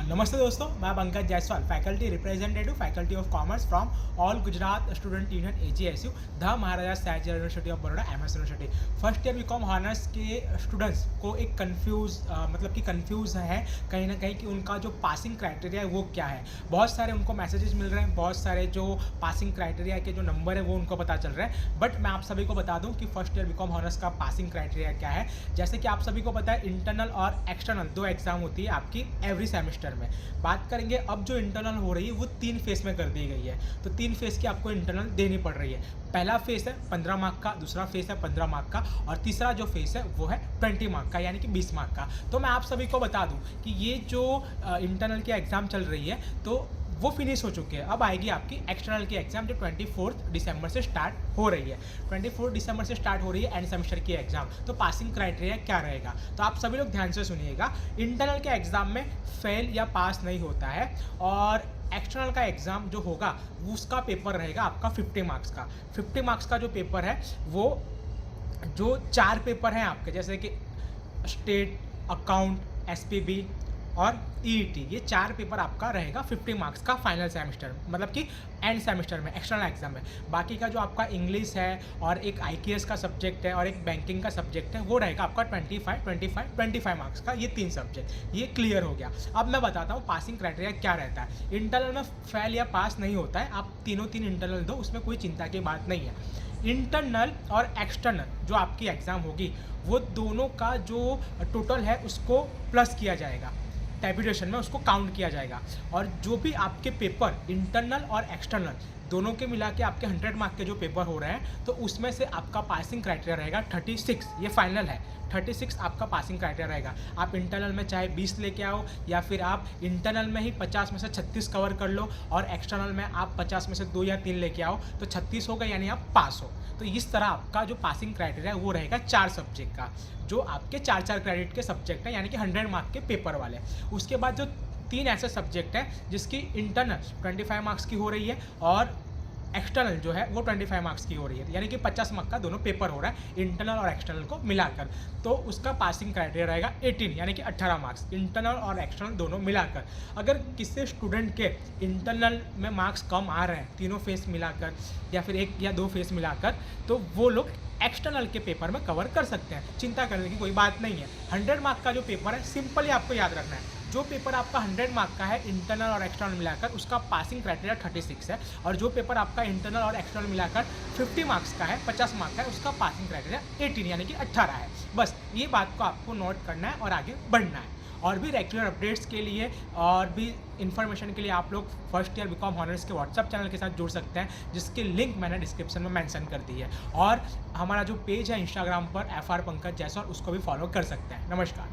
नमस्ते दोस्तों, मैं Pankaj Jaiswal, faculty representative faculty of commerce from all Gujarat student union AGSU the Maharaja Sayaji university of Baroda MS university. First year B Com honours के students को एक confuse है कहीं ना कहीं कि उनका जो पासिंग क्राइटेरिया है वो क्या है। बहुत सारे उनको मैसेजेस मिल रहे हैं, बहुत सारे जो पासिंग क्राइटेरिया के जो नंबर है वो उनको पता चल रहा है। बट मैं आप सभी को बता दूं कि फर्स्ट ईयर बीकॉम हॉनर्स का पासिंग क्राइटेरिया क्या है। जैसे कि आप सभी को पता है, इंटरनल और एक्सटर्नल दो एग्जाम होती है आपकी एवरी सेमेस्टर में। बात करेंगे अब जो इंटरनल हो रही है वो 3 फेस में कर दी गई है, तो 3 फेस की आपको इंटरनल देनी पड़ रही है। पहला फेस है 15 मार्क का, दूसरा फेस है 15 मार्क का और तीसरा जो फेस है वो है 20 मार्क का, यानी कि 20 मार्क का। तो मैं आप सभी को बता दूं कि ये जो इंटरनल की एग्ज़ाम चल रही है तो वो फिनिश हो चुके हैं। अब आएगी आपकी एक्सटर्नल की एग्जाम जो 24 दिसंबर से स्टार्ट हो रही है। 24 दिसंबर से स्टार्ट हो रही है एंड सेमेस्टर की एग्जाम। तो पासिंग क्राइटेरिया क्या रहेगा, तो आप सभी लोग ध्यान से सुनिएगा। इंटरनल के एग्जाम में फेल या पास नहीं होता है और एक्सटर्नल का एग्ज़ाम जो होगा उसका पेपर रहेगा आपका 50 मार्क्स का। 50 मार्क्स का जो पेपर है वो जो 4 पेपर हैं आपके, जैसे कि स्टेट, अकाउंट, SPB और EET, ये 4 पेपर आपका रहेगा 50 मार्क्स का फाइनल सेमेस्टर, मतलब कि एंड सेमेस्टर में एक्सटर्नल एग्जाम में। बाकी का जो आपका इंग्लिश है और एक IKS का सब्जेक्ट है और एक बैंकिंग का सब्जेक्ट है वो रहेगा आपका 25 मार्क्स का। ये 3 सब्जेक्ट ये क्लियर हो गया। अब मैं बताता हूँ पासिंग क्राइटेरिया क्या रहता है। इंटरनल में फेल या पास नहीं होता है, आप तीनों इंटरनल दो, उसमें कोई चिंता की बात नहीं है। इंटरनल और एक्सटर्नल जो आपकी एग्ज़ाम होगी वो दोनों का जो टोटल है उसको प्लस किया जाएगा, टैब्यूलेशन में उसको काउंट किया जाएगा। और जो भी आपके पेपर इंटरनल और एक्सटर्नल दोनों के मिला के आपके 100 मार्क के जो पेपर हो रहे हैं तो उसमें से आपका पासिंग क्राइटेरिया रहेगा 36। ये फाइनल है, 36 आपका पासिंग क्राइटेरिया रहेगा। आप इंटरनल में चाहे 20 लेके आओ या फिर आप इंटरनल में ही 50 में से 36 कवर कर लो और एक्सटर्नल में आप 50 में से 2 या 3 लेके आओ तो 36 होगा, यानी आप पास हो। तो इस तरह आपका जो पासिंग क्राइटेरिया है वो रहेगा 4 सब्जेक्ट का, जो आपके 4 क्रेडिट के सब्जेक्ट हैं, यानी कि 100 मार्क के पेपर वाले। उसके बाद जो 3 ऐसे सब्जेक्ट हैं जिसकी इंटरनल 25 मार्क्स की हो रही है और एक्सटर्नल जो है वो 25 मार्क्स की हो रही है, यानी कि 50 मार्क का दोनों पेपर हो रहा है इंटरनल और एक्सटर्नल को मिलाकर। तो उसका पासिंग क्राइटेरिया रहेगा 18, यानी कि 18 मार्क्स इंटरनल और एक्सटर्नल दोनों मिलाकर। अगर किसी स्टूडेंट के इंटरनल में मार्क्स कम आ रहे हैं तीनों फेस मिलाकर या फिर 1 या 2 फेस मिलाकर, तो वो लोग एक्सटर्नल के पेपर में कवर कर सकते हैं। चिंता करने की कोई बात नहीं है। 100 मार्क का जो पेपर है सिंपली आपको याद रखना है, जो पेपर आपका 100 मार्क का है इंटरनल और एक्सटर्नल मिलाकर उसका पासिंग क्राइटेरिया 36 है, और जो पेपर आपका इंटरनल और एक्सटर्नल मिलाकर 50 मार्क्स का है, 50 मार्क्स का है, उसका पासिंग क्राइटेरिया 18 यानी कि 18 है। बस ये बात को आपको नोट करना है और आगे बढ़ना है। और भी रेगुलर अपडेट्स के लिए और भी इन्फॉर्मेशन के लिए आप लोग फर्स्ट ईयर बीकॉम हॉनर्स के व्हाट्सअप चैनल के साथ जुड़ सकते हैं, जिसकी लिंक मैंने डिस्क्रिप्शन में मेंशन कर दी है। और हमारा जो पेज है इंस्टाग्राम पर FR पंकज जायसवाल, उसको भी फॉलो कर सकते हैं। नमस्कार।